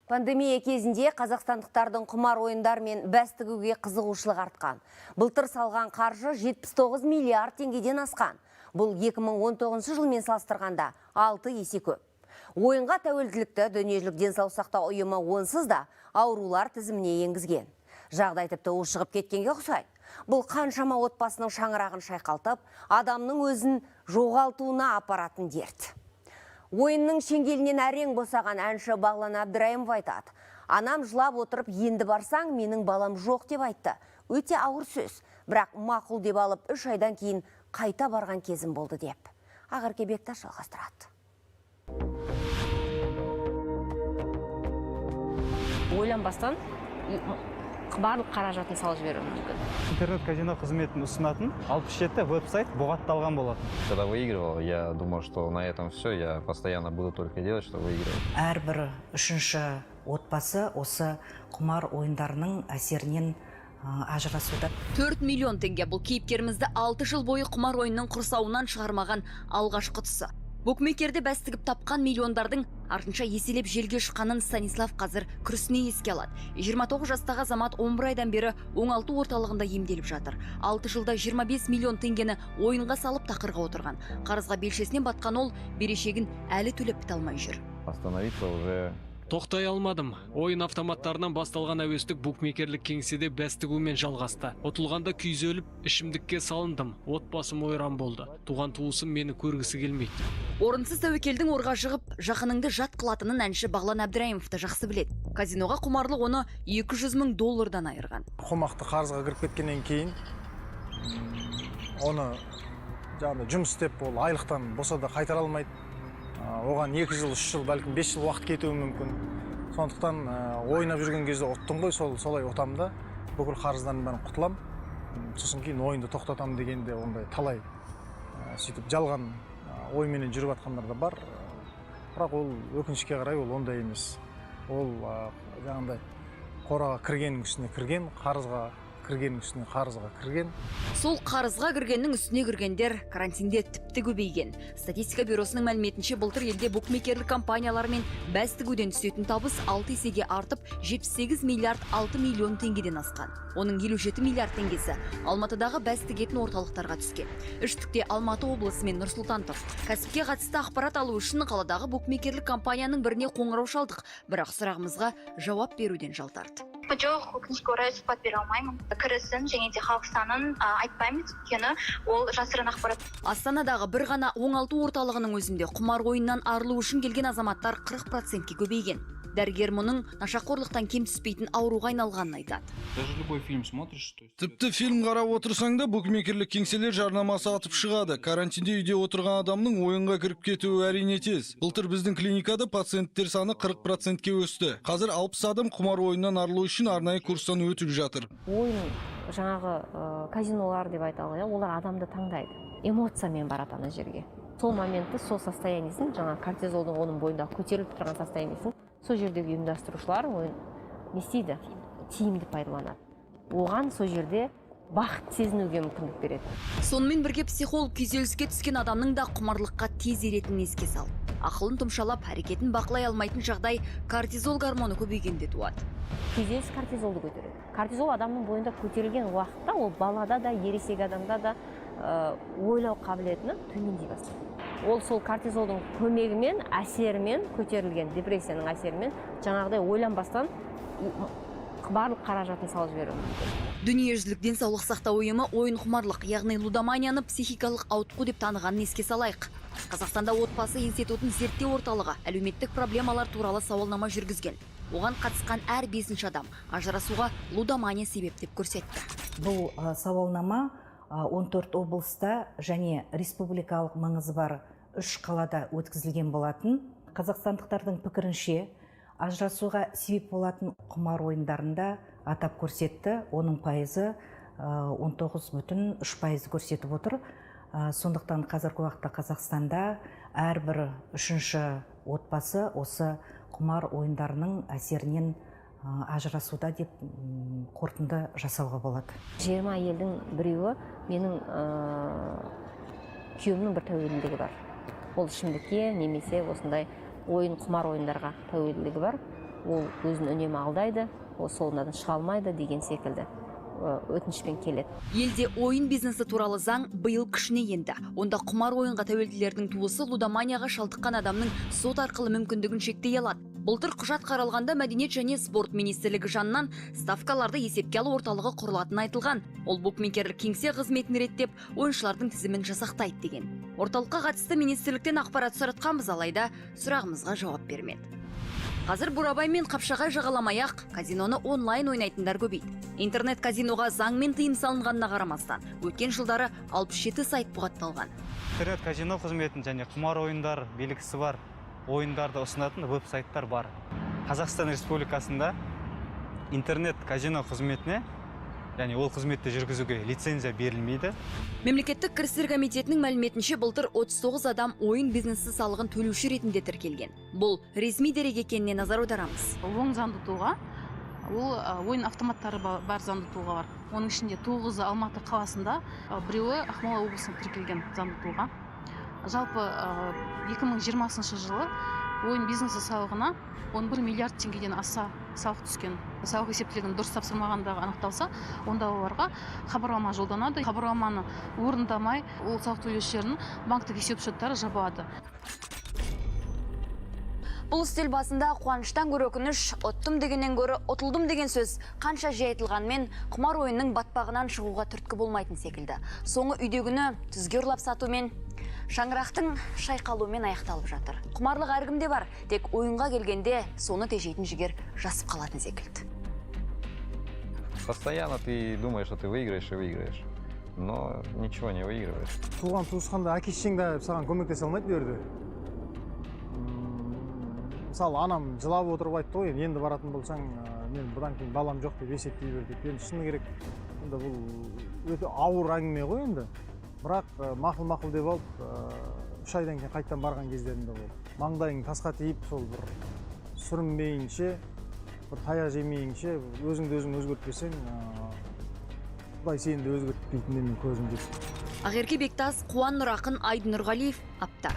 Пандемия кезінде қазақстандықтардың құмар ойындар мен бәс тігуге қызығушылық артқан. Былтыр салған қаржы 79 миллиард теңгеден асқан. Бұл 2019 жылмен салыстырғанда 6 есе көп. Ойынға тәуелділікті дүниежүзілік денсаулық сақтау ұйымы онсыз да аурулар тізіміне енгізген. Жағдай тіпті ушығып кеткенге ұқсайды. Бұл қаншама отбасының шаңырағын шайқалтып, адамның өзін жоғалтуына апаратын дерт. Ойынның шеңгелінен әрең босаған әнші Бағлан Әбдірайымов айтады. Анам жылап отырып, енді барсаң, менің балам жоқ деп айтты. Өте ауыр сөз, бірақ мақұл деп алып, 3 айдан кейін қайта барған кезім болды деп. Ақерке Бекташ жалғастырады. Ойланбастан барлық қаражатын салып жіберуі мүмкін. Интернет-казино қызметін ұсынатын 67 веб-сайт бұғатталған болатын. Когда выигрывал, я думал, что на этом все, я постоянно буду только делать, что выигрывать. Әрбір үшінші отбасы осы құмар ойындарының әсерінен ажырасуда. 4 миллион теңге бұл кейіпкерімізді 6 жыл бойы құмар ойынның құрсауынан шығармаған алғашқы тұсы. Букмекерді бәс тігіп тапқан миллиондардың артынша еселеп желге шыққанын Станислав қазір күрісіне еске алады. 29 жастағы азамат 11 айдан бері оңалту орталығында емделіп жатыр. 6 жылда 25 миллион теңгені ойынға салып тақырға отырған. Қарызға белшесінен батқан ол берешегін әлі төлеп біте алмай жүр. Остановиться уже... Тоқтай алмадым. Ойын автоматтарынан басталған әуестік букмекерлік кеңседе бәс тігумен жалғасты. Ұтылғанда күйзеліп, ішімдікке салындым. Отбасым ойран болды. Туған туысым мені көргісі келмейді. Орынсыз тәуекелдің орға жығып, жақыныңды жат қылатынын әнші Бағлан Әбдірайымовты жақсы біледі. Казиноға құмарлық оны 200 мың доллардан айырған. Қомақты қарызға кіріп кеткеннен кейін, оны жұмыс істеп, ол айлықтан болса да қайтара алмайды. Оған 2 жыл, 3 жыл, бәлкім 5 жыл уақыт кетуі мүмкін. Сондықтан ойнап жүрген кезде ұттым ғой, солай ұтамда, бүкіл қарыздан бәрін құтылам. Сосын кейін ойынды тоқтатам дегенде ондай талай сөйтіп жалған ойменен жүріп атқандар да бар. Бірақ ол өкінішке қарай ол ондай емес. Ол жаңағындай қораға кіргеннің үстіне кірген, қарызға кіргеннің үстіне қарызға кірген. Сол қарызға кіргеннің үстіне кіргендер карантинде тіпті көбейген. Статистика бюросының мәліметінше былтыр елде букмекерлік компаниялар мен бәс тігуден түсетін табыс 6 есеге артып 78 миллиард 6 миллион теңгеден асқан. Оның 57 миллиард теңгесі Алматыдағы бәс тігетін орталықтарға түскен. Үштікте Алматы облысы мен Нұр-Сұлтан тұр. Кәсіпке қатысты ақпарат алу үшін қаладағы букмекерлік компанияның біріне қоңырау шалдық, бірақ сұрағымызға жауап беруден жалтарды. Жоқ, өкінішке орай сұхбат бере алмаймын. Кірісін және де халық санын айтпаймыз, өйткені ол жасырын ақпарат. Астанадағы бір ғана оңалту орталығының өзінде құмар ойыннан арылу үшін келген азаматтар 40%-ке көбейген. Дәрігер мұның нашақорлықтан кем түспейтін ауруға айналғанын айтады. Тіпті фильм қарап отырсаң да букмекерлік кеңселер жарнамасы атып шығады. Карантинде үйде отырған адамның ойынға кіріп кетуі әрине тез. Былтыр біздің клиникада пациенттер саны 40%-ке өсті. Қазір 60 адам құмар ойыннан арылу үшін арнайы курстан өтіп жатыр. Ойын жаңағы казинолар деп айталды, олар адамды таңдайды. Эмоциямен барады ана жерге. Сол моментті, сол состояниесін, жаңа кортизолдың оның бойында көтеріліп тұрған состояниесін, сол жердегі ұйымдастырушылар ойын не істейді? Тиімді пайдаланады. Оған сол жерде бақыт сезінуге мүмкіндік береді. Сонымен бірге психолог күйзеліске түскен адамның да құмарлыққа тез еретінін еске салды. Ақылын тұмшалап, әрекетін бақылай алмайтын жағдай кортизол гормоны көбейгенде туады. Күйзеліс кортизолды көтереді. Кортизол адамның бойында көтерілген уақытта, ол балада да, ересек адамда да ойлау қабілетіні төмендей бастайды. Ол сол кортизолдың көмегімен, әсерімен, көтерілген депрессияның әсерімен жаңағыдай ойланбастан барлық қаражатын салып жіберуі мүмкін. Дүниежүзілік денсаулық сақтау ұйымы ойын құмарлық, яғни лудоманияны психикалық ауытқу деп танығанын еске салайық. Қазақстанда отбасы институтын зерттеу орталығы әлеуметтік проблемалар туралы сауалнама жүргізген. Оған қатысқан әр 5-ші адам ажырасуға лудомания себеп деп көрсетті. Бұл сауалнама 14 облыста және республикалық маңызы бар 3 қалада өткізілген болатын. Қазақстандықтардың пікірінше, ажырасуға себеп болатын құмар ойындарында атап көрсетті. Оның пайызы 19,3% көрсетіп отыр. Сондықтан қазіргі уақытта Қазақстанда әрбір 3-ші отбасы осы құмар ойындарының әсерінен ажырасуда деп қорытынды жасауға болады. 20 елдің біреуі менің күйеуімнің бір тәуелділігі бар. Ол ішімдікке немесе осындай ойын құмар ойындарға тәуелділігі бар. ол өзін үнемі алдайды, ол соңынан шыға алмайды деген секілді өтінішпен келеді. Елде ойын бизнесі туралы заң биыл күшіне енді. Онда құмар ойынға тәуелділердің туысы лудоманияға шалдыққан адамның сот арқылы мүмкіндігін шектей алады. Былтыр құжат қаралғанда Мәдениет және спорт министрлігі жанынан ставкаларды есепке алу орталығы құрылатыны айтылған. Ол букмекерлік кеңсе қызметін реттеп, ойыншылардың тізімін жасақтайды деген. Орталыққа қатысты министрліктен ақпарат сұратқанбыз, алайда сұрағымызға жауап бермеді. Қазір Бурабай мен Қапшағай жағаламай-ақ казиноны онлайн ойнайтындар көбейді. Интернет казиноға заңмен тыйым салынғанына қарамастан, өткен жылдары 67 сайт бұғатталған. Интернет казино қызметін және құмар ойындар белгісі бар ойындарды ұсынатын веб-сайттар бар. Қазақстан Республикасында интернет казино қызметіне, яғни ол қызметті жүргізуге лицензия берілмейді. Мемлекеттік кірістер комитетінің мәліметінше былтыр 39 адам ойын бизнесі салығын төлеуші ретінде тіркелген. Бұл ресми дерек екеніне назар аударамыз. Оң заңды тұлға, ол ойын автоматтары бар заңды тұлға бар. Оның ішінде 9-ы Алматы қаласында, біреуі Ақмола облысында тіркелген заңды тұлға. Жалпы 2020 жылы ойын бизнесі салығына 11 миллиард теңгеден аса салық түскен. Салық есептілігін дұрыс тапсырмағандағы анықталса, онда оларға хабарлама жолданады. Хабарламаны орындамай, ол салық төлеушілердің банктік есепшоттары жабылады. Бұл үстел басында қуаныштан көрі өкініш, ұттым дегеннен көрі ұтылдым деген сөз қанша жиі айтылғанмен құмар ойынның батпағынан шығуға түрткі болмайтын секілді. Соңы үйдегіні түзге ұрлап сатумен, шаңырақтың шайқалуымен аяқталып жатыр. Құмарлық әркімде бар, тек ойынға келгенде соны тежейтін жігер жасып қалатын секілді. Постоянно ты думаешь, что ты выиграешь и выиграешь, но ничего не выигрываешь. Туған туысқанда әке-шешең де саған көмектесе алмайды берді. Мысалы, анам жылап отырып айтты ғой, енді баратын болсаң, мен бұдан кейін балам жоқ деп есептей бер деп. Енді шыны керек, енді бұл өте ауыр әңгіме ғой енді. Бірақ мақұл деп алып, 3 айдан кейін қайттан барған кездерінде болды. Маңдайың тасқа тиіп, сол бір сүрінбейінше, бір таяқ жемейінше, өзіңді өзің өзгертпесең, Құдай сені де өзгертпейтініне мен көзім жетті. Ақерке Бектас, Қуан Нұрақын, Айдын Нұрғалиев, Апта.